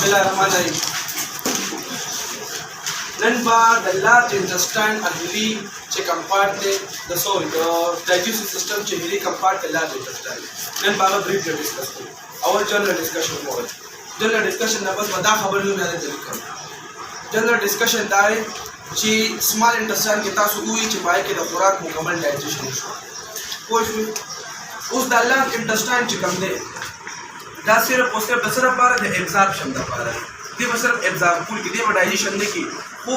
Bismillahirrahmanirrahim. None but the large intestine are really check apart the digestive system check really apart the large intestine. None but brief discuss our general discussion more. General discussion ना बस बता खबर लो मैंने जल्दी कर. General discussion दाए ची small intestine के तासु हुई ची बाई के खुराक मुकम्मल digestion हो. उस the large intestine ची कम दे. दा सिर्फ उसके बसरा पार the absorption दा पार. दे बसरा absorb पूरी की दे digestion देखी. हो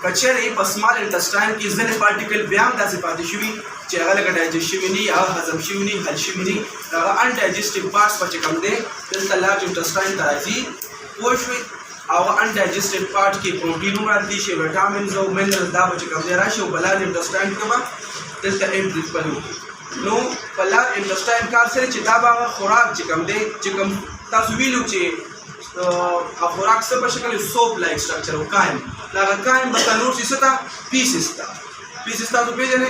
कचरे पर स्मॉल इंटेस्टाइन की जने पार्टिकल व्यायाम दा से पाती शुवी चेहरा लगा डाइजेशन नहीं आ हजम शुवी नहीं हल शुवी नहीं लगा अनडाइजेस्टिव पार्ट्स पर कम दे दिल लार्ज इंटेस्टाइन ताजी वो शुवी आवर अनडाइजेस्टेड पार्ट की प्रोटीन राती शे विटामिन और मिनरल्स दा पर कम दे राशि लार्ज इंटेस्टाइन के बाद दिल का एंड पर नो लार्ज इंटेस्टाइन का से चिताबा खुराक कम दे चिकम तस्वीर चे खुराक से बशकल सोप लाइक स्ट्रक्चर हो कायम लागा कायम बकानूर सिस्ता पीसेस ता तो पेज ने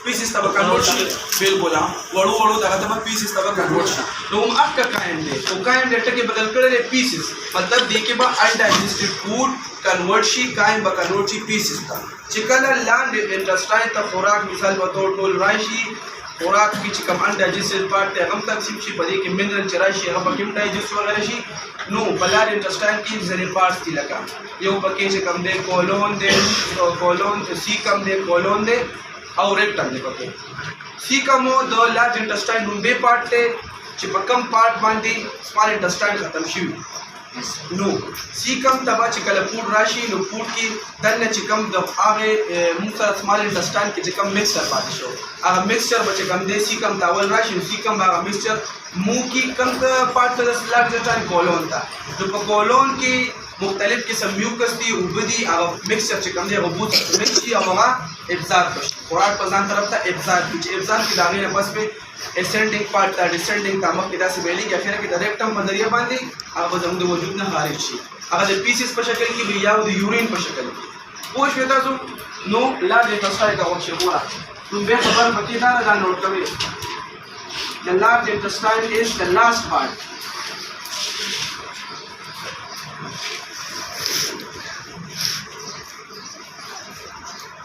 पीसेस ता बकानूर बिल बोला वड़ो वड़ो दागा तब पीसेस ता बकानूर तो हम आपका कायम दे तो कायम डेटा के बदल कर ले पीसेस मतलब दे के बाद अनडाइजेस्टेड फूड कन्वर्ट शी कायम बकानूर ची पीसेस ता चिकन लैंड इंटेस्टाइन ता खुराक मिसाल बतौर टोल राइशी खुराक की चिकम अनडाइजेस्टेड पार्ट हम तकसीम शी पदे के मिनरल चराशी हम बकिम डाइजेस्ट वगैरह शी नो बलार इंटेस्टाइन की जने पार्ट्स थी लगा ये ऊपर से कम दे कोलोन दे कोलोन सी कम दे कोलोन दे और रेक्टम दे पके सी कम हो दो लार्ज इंटेस्टाइन बे पार्ट थे चिपकम पार्ट बांधी स्मॉल इंटेस्टाइन खत्म शी नो सी कम तबा चिकल फूड राशि नो फूड की दन चिकम द आगे मुसा स्मॉल इंटेस्टाइन के चिकम मिक्सचर पार्ट शो आगे मिक्सचर बचे कम दे सी कम तावल राशि सी कम आगे मिक्सचर मुंह की कम पार्ट का लार्ज इंटेस्टाइन कोलोन था तो कोलोन की मुख्तलिफ किस्म म्यूकस थी उबदी आगे मिक्सचर चिकम दे बहुत मिक्सी आगे एब्जॉर्ब खुराक पजान तरफ था एब्जॉर्ब की दागे बस पे एसेंडिंग पार्ट था डिसेंडिंग था मक किदा से बेली के फिर की डायरेक्टम बंदरिया बांधी अब जम दे वजूद ना खारिज छी अगर पीसेस पर शक्ल की भी या यूरिन पर शक्ल की वो श्वेता जो नो लार्ज इंटेस्टाइन का ऑप्शन हुआ तुम बे खबर बकीदा ना नोट करो the large intestine is the last part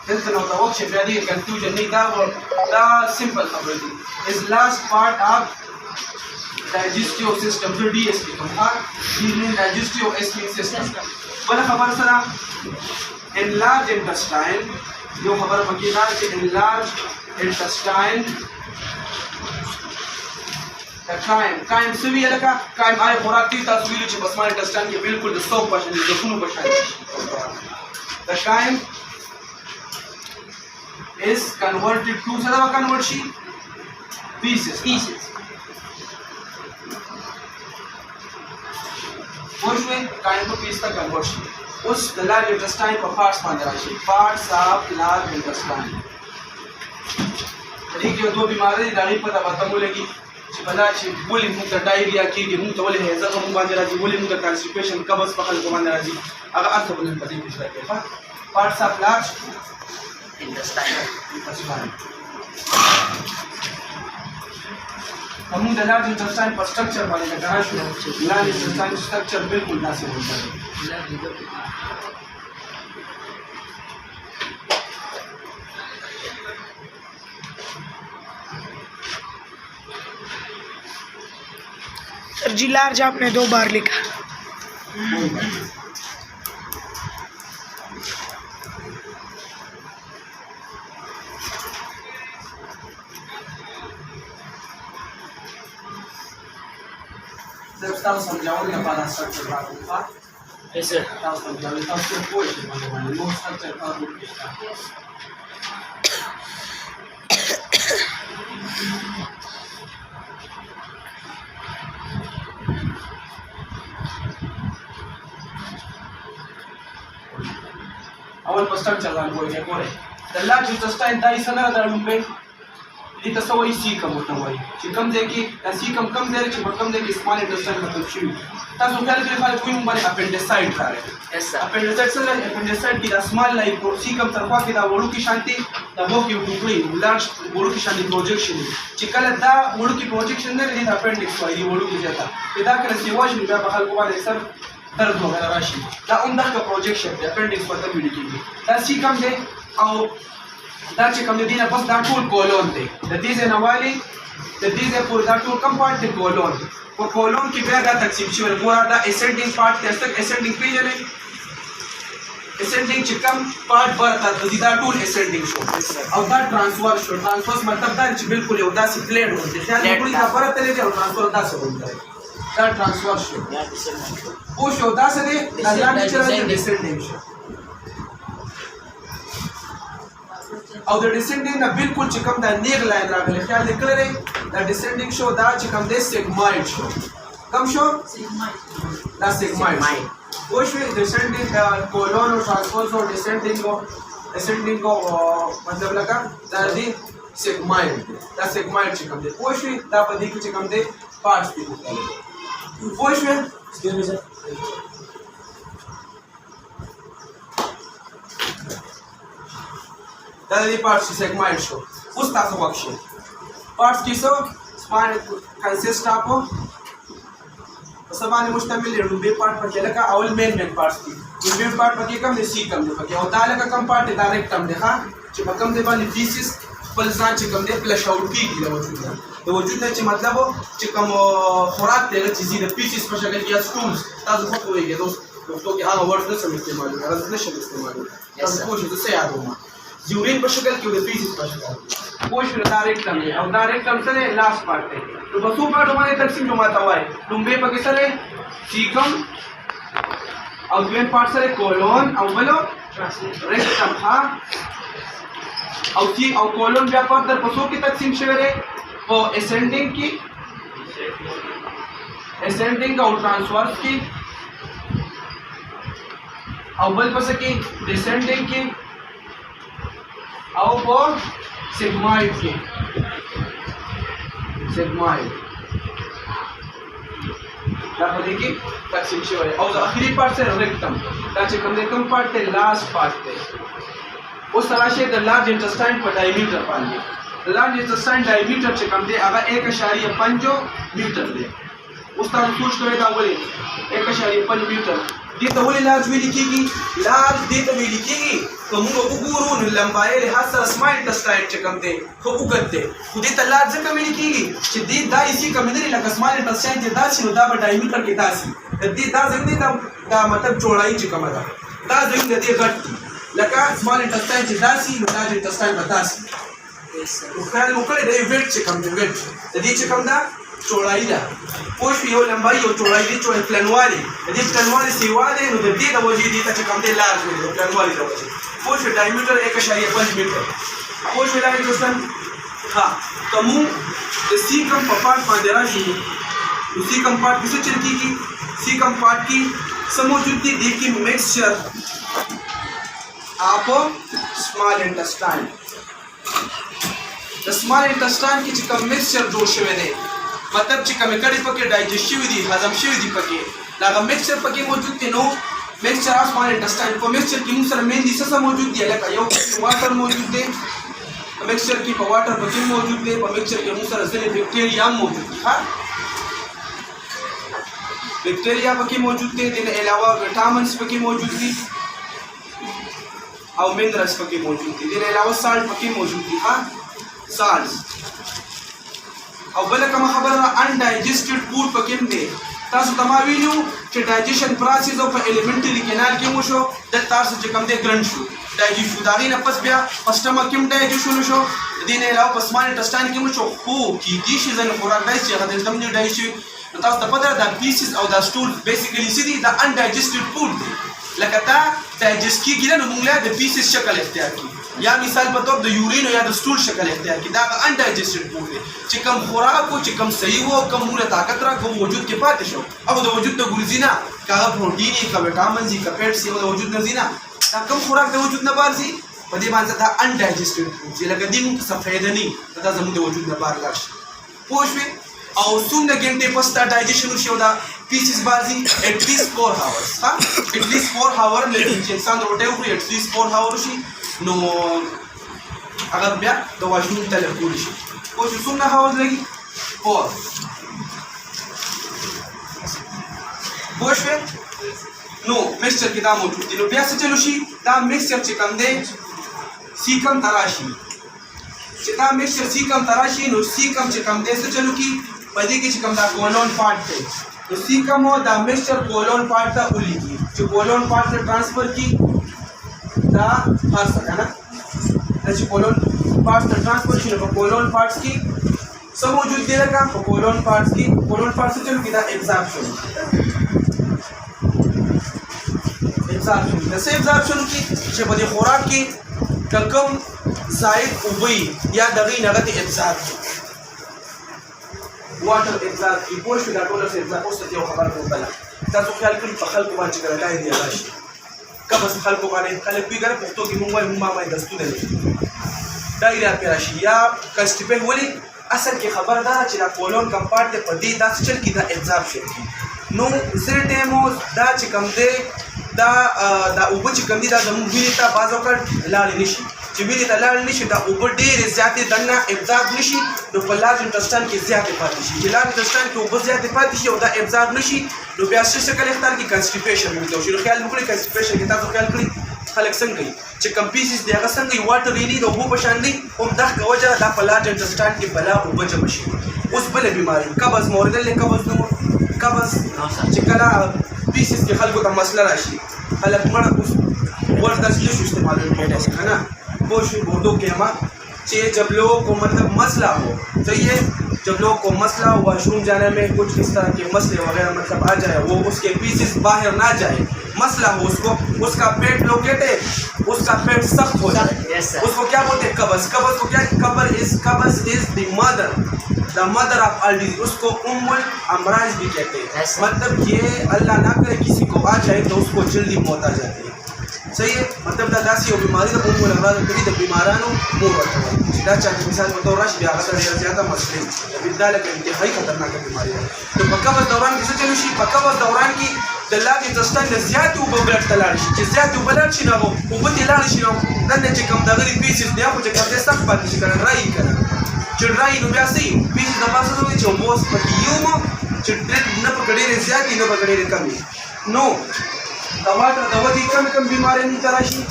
this is not the option where the confusion नहीं था और the simple खबर थी is last part of digestive system जो DSP का digestive system वाला खबर सरा enlarged intestine जो खबर बकीदा कि enlarged intestine कायम सभी लगा कायम आए खुराक की तस्वीर च बस मारे इंटेस्टाइन के बिल्कुल 100% जो the कायम is converted to सदा कन्वर्ट शी pieces और में कायम को पीस तक कन्वर्ट शी उस लार्ज इंटेस्टाइन को पार्ट्स मान राशि पार्ट्स ऑफ लार्ज इंटेस्टाइन ठीक है दो बीमारी दाढ़ी पता बताऊं लगी बला ची बोली मुक्त डायरिया की मुक्त बोले है जब हम बांध राजी बोली मुक्त कॉन्स्टिपेशन कब्ज पकड़ को बांध राजी अगर अर्थ बोलने पति पिछला के पार्ट्स ऑफ लार्ज इंटेस्टाइन हम द लार्ज इंटेस्टाइन पर स्ट्रक्चर वाले का लार्ज इंटेस्टाइन स्ट्रक्चर बिल्कुल ना से होता है सर जी लार्ज आपने 2 बार लिखा जब स्टार समझाओ ना पाना स्ट्रक्चर का होगा ऐसे स्टार समझाओ तो उसको कोई माने नो स्ट्रक्चर का होगा अول स्ट्रक्चर का कोई है कोरे the large intestine दाई सना दालुम पे ली तसवई सी कम होता हुआ है कम देखी सी कम दे रही कम देखी स्मॉल इंटेस्टाइन मतलब शुरू तासो क्या करे खाली कोई मुंबई अपेंडिसाइड था ऐसा अपेंडिसाइड से अपेंडिसाइड की स्मॉल लाइक सी कम तरफा की दा वोलू की शांति दा वो की टुकड़ी लार्ज वोलू की शांति प्रोजेक्शन चिकल दा वोलू की प्रोजेक्शन ने ली अपेंडिक्स वाली वोलू की जाता इदा करे सिवाज में बहाल को वाले सर درد وغیرہ راشي دا هم دغه پروجیکشن دی اپنډکس په ته ویل کېږي دا سی کم دی او دا چې کوم دی نه بس دا ټول کولون دی د دې ځای نه والی د دې ځای پورې دا ټول کوم پارټ دی کولون په کولون کې بیا دا تقسیم شوی ګوره دا اسنډینګ پارټ دی تک اسنډینګ پیژنئ اسنډینګ چې کوم پارټ برته دا ټول اسنډینګ شو او دا ټرانسفر شو ټرانسفر مطلب دا چې بالکل یو داسې پلیټ وځي خیال وکړئ دا برته لري او ټرانسفر داسې وځي دا ټرانسفر شو او شو داسې دی دا لاندې چې راځي ډیسنډینګ شو او د ډیسنډینګ نه بالکل چې کوم دا نیغ لاین راغلی خیال دې کړی دا ډیسنډینګ شو دا چې کوم دی سیګماید شو کوم شو دا سیګماید وش وی ډیسنډینګ دا کولون او ټرانسفر او ډیسنډینګ مطلب لکه دا دی سیګماید دا سیګماید چې کوم دی وش وی دا په دې کې چې کوم دی پارټس دي وش وی دا دې پارټس سیګماید شو اوس تاسو وښیئ پارټس کې څه سپاین کنسیسټ اپ سبانه مشتمل دی لومبي پارت پکې لکه اول مین پارټس دي لومبي پارت پکې کم دی سی کم دی پکې او دا لکه کم پارت دا ریکټم دی ها چې په کم دی باندې فیسس خپل ځان چې کم دی فلش آوټ کیږي د وجود نه د وجود نه چې مطلب چې کوم خوراک دی چې زیاده فیسس په شکل کې اسټومز تاسو خو کوی دوستو کې هغه ورډ نه سم استعمالوي راز نه شم استعمالوي تاسو خو چې څه یادوم یورین په شکل کې د فیسس په شکل کوش دا ریکټم دی او دا ریکټم سره لاس پارت دی نو په څو پارټو باندې تقسیم جو ماته وای لومبي پکې سره سیکم او دویم پارت سره کولون او بلو ریکټم ها او سی او کولون بیا په در پسو کې تقسیم شوی دی په اسنډینګ کې اسنډینګ او ټرانسورس کې او بل پس کې ډیسنډینګ کې او په سیګماید کې سیګماید دا په دې کې تقسیم شوی او د اخري پارت سره ریکټم دا چې کوم دې کوم پارت ته لاس پارت دی اوس راشه د لارج انټسټاین په ډایمیټر باندې لارج انټسټاین ډایمیټر چې کوم دی هغه 1.5 میټر دی اوس تاسو سوچ کوئ دا ولې 1.5 میټر دې ته ولې لارج ویل کېږي لارج دې ته ویل کېږي که موږ وګورو نو لمبایي لحاظ سره سمال انټسټاین چې کوم دی خو اوږد دی خو دې ته لارج ځکه ویل کېږي چې دې دا ایسي کم نه لري لکه سمال انټسټاین چې داسې نو دا به ډایمیټر کې داسې دې دا ځای دی دا مطلب چوړایي چې کومه ده دا ځای د دې غټ دی لکه سمال انټسټاین چې داسې نو لارج انټسټاین به داسې نو خیال مو کړی دی ویټ چې کوم دی ویټ د دې چې کوم ده چوړایي ده پوه شوې یو لمبایي یو چوړایي دې چوړایي پلنوالي د دې پلنوالي سیوالی نو د دې د وجې دې ته چې کوم دی لارج ویلي د پلنوالي د وجې پوه شوې ډایمیټر 1.5 میټر پوه شوې دا دوستان ها که مونږ د سی کم په پارټ باندې راشو نو سی کم پارټ کې څه چل کېږي سی کم پارټ کې څه موجود دي دې کې مکسچر آپ سمال انټسټاین د سمال انټسټاین کې چې کوم مکسچر جوړ شوی دی مطلب چې کومې کړي پکې ډایجسټ شوي دي هضم شوي دي پکې دا هغه مکسچر پکې موجود دی نو مکسچر آف سمال انټسټاین په مکسچر کې موږ سره مین دي څه موجود دي لکه یو واټر موجود دی مکسچر کې په واټر پکې موجود دی په مکسچر کې موږ سره ځینې بیکټیریا هم موجود دي ها بیکټیریا پکې موجود دي دې علاوه وټامنز پکې موجود دي او منرالز پکې موجود دي دې علاوه سالټ پکې موجود دي ها سالټ او بل کومه خبره ان ډایجسټډ فود پکې دی تاسو ته ما ویلو چې ډایجیشن پروسس او په الیمنټری کینال کې مو شو د تاسو چې کوم دی ګرند شو ډایجیشن شو دا غي نه پس بیا پسټما کې ډایجیشن شو دین علاوه په سمال انټسټاین کې مو شو خو کې دي شي ځنه خوراک دی چې هغه د دم نه ډایجیشن تاسو ته پته ده پیسز او دا سټول بیسیکلی سي دي دا ان ډایجسټډ فود دی لکه تا ډایجسټ کیږي نو موږ له د پیسز شکل اختیار کی یا مثال په توګه د یورین یا د سټول شکل اختیار کی دا ان ډایجسټډ فود دی چې کوم خوراک او چې کوم صحیح وو کوم موږ طاقت را کوم وجود کې پاتې شو او د وجود د ګلوزینا کاغه پروتین کا وټامنز کا فیټس او د وجود نه زینا دا کوم خوراک د وجود نه بار سي په دې باندې دا ان ډایجسټډ فود چې لکه دې موږ څه فائدہ نه دا زموږ د وجود نه بار لاش پوښوي او څومره غنټې پس دا ډایجیشن شو دا پیسز بازي at least 4 hours ها at least 4 hours لکه چې انسان روټه وکړي at least 4 hours شي نو هغه بیا د واجبونو تلف کولی شي خو چې څومره hours لګي 4 پوه شوې نو مکسچر کې دا موجود دي نو بیا څه چلو شي دا مکسچر چې کوم دی سی کم تراشي چې دا مکسچر سی کم تراشي نو سی کم چې کوم دی څه چلو کی په دې کې چې کوم دا کولون پارت دی نو سی کم او دا مکسچر کولون پارت ته ولېږي چې کولون پارت ته ټرانسفر کی دا هر څه کنه دا چې کولون پارت ته ټرانسفر شي نو په کولون پارتس کې څه موجود دی لکه په کولون پارتس کې کولون پارت څه چلو کی دا ابزارپشن د څه ابزارپشن کې چې په دې خوراک کې کم زائد اوبه یا دغې نغت ابزار واټر ابزار کې پوه شو دا ټول څه ابزار اوس ته یو خبره کوم بله تاسو خیال کړئ په خلکو باندې چې کله ډایریا راشي قبض خلکو باندې خلک وایي ګره پښتو کې مونږ وایو مونږ باندې دستونه دي ډایریا پې راشي یا کنسټیپیټ ولې اصل کې خبره دا چې دا کولون کمپارټ دی په دې داسې چل کې دا ابزارپشن کې نو ځینې ټایمو دا چې کوم دی دا اوبه چې کوم دي دا زموږ وینې ته بعض وخت لاړې نه شي چې وینې ته لاړې نه شي دا اوبه ډېرې زیاتې دننه ابزارب نه شي نو په لارج انټسټاین کې زیاتې پاتې شي چې لارج انټسټاین کې اوبه زیاتې پاتې شي او دا ابزارب نه شي نو بیا څه شکل اختیار کې کنسټیپیشن وکړو چې خیال وکړئ کنسټیپیشن کې تاسو خیال کړئ خلک څنګه کوي چې کم پیسز دی هغه څنګه یې واټر یې د اوبو په شان دی هم دغه وجه دا په لارج انټسټاین کې بلا اوبه جمع شي اوس بله بیماري قبض موردل دی قبض نو قبض چې کله پیسز کې خلکو ته مسله راشي خلک مړه اوس ورته څه شو استعمالوي ہے نا وہ اردو کہما کہ جب لوگوں کو مطلب مسئلہ ہو صحیح ہے جب لوگوں کو مسئلہ ہو واش روم جانے میں کچھ اس طرح کے مسئلے وغیرہ مطلب آ جائے وہ اس کے پیسز باہر نہ جائے مسئلہ ہو اس کو اس کا پیٹ لوگ کہتے ہیں اس کا پیٹ سخت ہو جائے اس کو کیا بولتے ہیں قبض قبض کو کیا قبض از دی مدر دا مدر آف آل ڈیزیز اس کو ام الامراض بھی کہتے ہیں مطلب یہ اللہ نہ کرے کسی کو آ جائے تو اس کو جلدی موت آ جاتی ہے صحیح ہے مطلب دا داسې یو بیماري ده په ام الامراض کې د بیمارانو مور ورته وایي چې دا چا مثال په تور راشي بیا هغه ته ډېره زیاته مسلې دا لکه انتهایي خطرناکه بیماري ده نو په قبض دوران کې څه چلو شي په قبض دوران کې د لارج انټسټاین نه زیاتې اوبه بلډ ته لاړې شي چې زیاتې اوبه لاړ شي نو هغه اوبه ترې لاړې شي نو دننه چې کوم دغه پیسز دی هغه چې کوم دی سخت پاتې شي که نه ډرای که نه چې ډرای نو بیا څه پیسز د پاسه څه چې اوبه اوس پکې یو مو چې نه پکې ډېرې زیاتې نه پکې ډېرې کمې نو دا واټر د ودې کم بیماری نه تراشي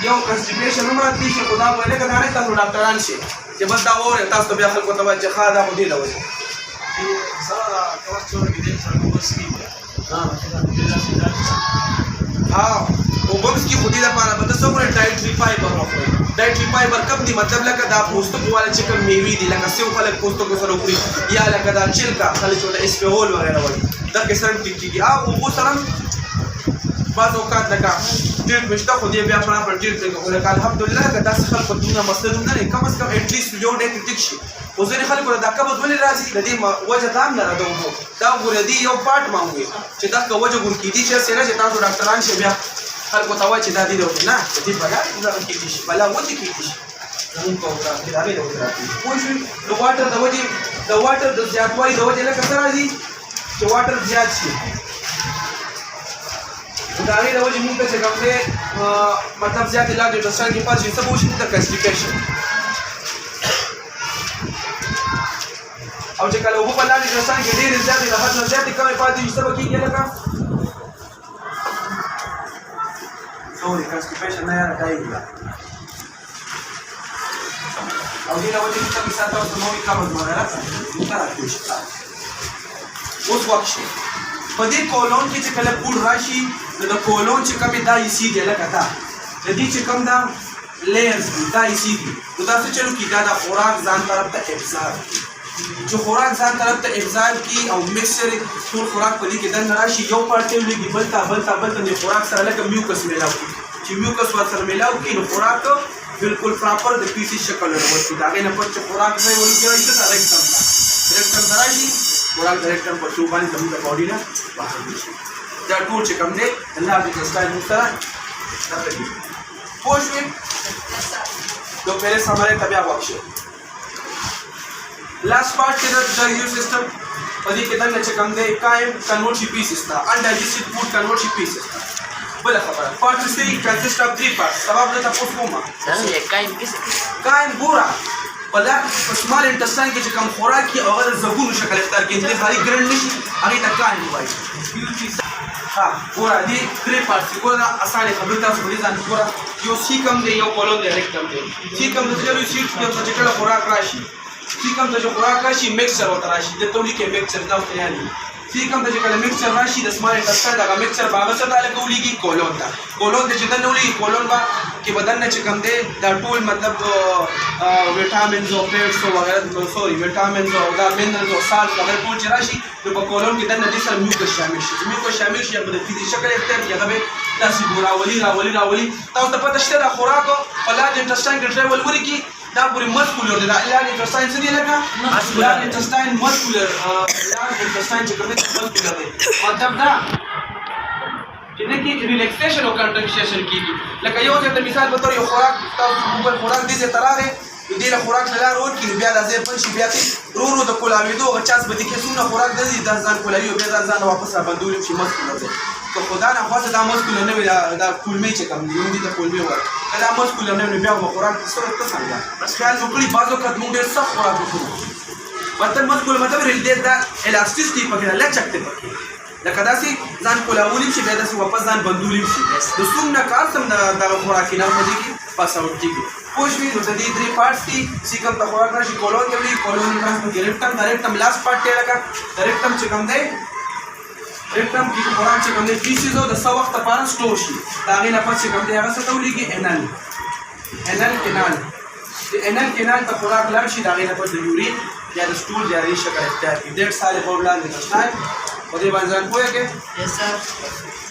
یو کنسټیپیشن هم راتلی شي خو دا وایي لکه دا نه تاسو ډاکټران شئ چې بس دا واورئ تاسو ته بیا خلکو ته وایي چې ښه دا خو دې له وجې اوبه څکي خو دې دپاره به ته څه وکړئ ډایټري فایبر وخورئ ډایټري فایبر کم دي مطلب لکه دا پوستکو والا چې کوم میوې دي لکه سیو خلک پوستکو سره وخوري یا لکه دا چلکا خلک چې ورته اسپیهول وغیره وایي دغې سره هم ټیک کېږي اوبو سره بعض اوقات لکه ټریټمنټ شته خو دې بیا پراپر ټریټمنټ کوو لکه الحمدلله که داسې خلکو دومره مسله دوم نه لري کم از کم ایټلیسټ یو ډی کې ټیک شي خو ځینې خلکو ته دا قبض ولې راځي د دې وجه دا هم لره د اوبو دا وګوره دې یو پارټ ما ووایي چې دغه وجه ګور کېدي چې هسې نه چې تاسو ډاکټران شئ بیا خلکو ته وایي چې دا دې د وجې نه د دې بلا دغه کېدي شي بلا وجې کېدي شي زمونږ په ورځ کې د هغې د وجې راځي پوه شوې د واټر د وجې د واټر د زیاتوالي د وجې لکه څه راځي چې واټر زیات شي د هغې د وجې مونږ ته چې کوم دی مطلب زیاتې لارج انټسټاین کې پاتې شي څه به وشي مونږ ته کنسټیپیشن او چې کله اوبه په لارج انټسټاین کې ډېرې زیاتې د حد نه زیاتې کمې پاتې شي څه به کېږي لکه سوري کنسټیپیشن نه یاره ډایریا او دې له وجې مونږ ته مثال ته ورته نوې قبض وغیره مونږ ته راکوي شي اوس وخت شي په دې کولون کې چې کله پوډ راشي نو د کولون چې کومې دا ایسي دی لکه دا د دې چې کوم دا لیئرز دي دا ایسي دي نو دا څه چلو کي دا د خوراک ځان طرف ته ابزار چې خوراک ځان طرف ته ابزار کي او مکسچر ټول خوراک په دې کې دننه راشي یو پارټ یې ولګي بل ته د خوراک سره لکه میوکس میلاو کړي چې میوکس ورسره میلاو کړي نو خوراک بالکل پراپر د پیسي شکل ورکړي د هغې نه پس چې خوراک ځای ورکړي راشي ته ریکټم ته راشي خوراک د ریکټم په شو باندې زموږ د باډي نه بهر شي دا ټول چې کوم دی الله دې انټسټاین موږ سره راغلي پوه شوې نو پهلے हमारे तबिया बख्श लास्ट पार्ट के डाइजेस्टिव सिस्टम पदी के दन چې کوم دی कायम कन्वर्ट شي پیسز تا undigested food convert شي پیسز تا بل خبره part 3 consists of 3 parts سبب د تاسو کومه څنګه कायम کیسه कायम ګورا بلا سمال انټسټاین کې چې کوم خوراک کې هغه د زګونو شکل اختیار کې انتهایی ګرند نشي هغه ته कायم وایي ها ګوره دې درې پارټس دي ګوره دا اسانه خبرې تاسو په دې ځان ګوره یو سیکم دی یو کولون دی ریکټم دی سیکم د ځلو سیټ د چې کله خوراک راشي سیکم ته چې خوراک راشي میکسچر ورته راشي د تولي کې میکسچر دا ورته یادي سیکم ته چې کله میکسچر راشي د سمال انټسټاین دغه میکسچر به هغه څه تعلق ولیږي کولون ته کولون ته چې دننه ولیږي کولون به کې بدن نه چې کوم دی دا ټول مطلب ویټامینز او فیټس او وغیره سوري ویټامینز او دا منرلز او سالټ وغیره ټول چې راشي نو په کولون کې دننه دې سره میوکس شامل شي میوکس شامل شي په فزیکي شکل اختیار کې هغه به داسې راولي تاسو ته پته شته دا خوراک په لارج انټسټاین کې ټریول وکړي دا پوری مسکولر دی دا لارج انټسټاین څه دی لکه لارج انټسټاین مسکولر لارج انټسټاین چې کوم دی مسکولر دی مطلب دا چې نه کې ریلیکسیشن او کنټرکشن کیږي لکه یو ځل د مثال په تور یو خوراک تاسو په خوراک دې ته تراغه دې له خوراک نه لار ورکړي بیا د ځای پنځه بیا رو د کولاویدو او چاس به دې کې څونه خوراک دې د ځان کولاوي بیا د ځان واپس را باندې شي مسکولر دی که خدا نه خاصه دا مسکولر نه وي دا کولمې چې کوم دی دې ته کولمې وایي دا مسکولر نه وي بیا خوراک څه څنګه بس خیال وکړي بعضو وخت موږ ډېر سخت خوراک وکړو مطلب مسکولر مطلب ریلیټ دا الاستیسټي پکې لچکته پکې لکه داسې ځان کولاولی شي بیا داسې واپس ځان بندولی شي د څومره کار سم دغه خوراکي نه مزي کې پاس آوټ کېږي پوه شوې نو د دې درې پارټس دي سیکم ته خوراک راشي کولون ته وړي کولون ټرانسپورټ کې ریکټم د ریکټم لاست پارټ دی لکه د ریکټم چې کوم دی ریکټم کې خوراک چې کوم دی فیسز او د څه وخت لپاره سټور شي د هغې نه پس چې کوم دی هغه څه ته ولیږي انل کینال د انل کینال ته خوراک لاړ شي د هغې نه پس د یورین یا د سټول جاري شکل اختیار کړي ډېر سال په وړاندې نشته په دې باندې ځان پوهېږې؟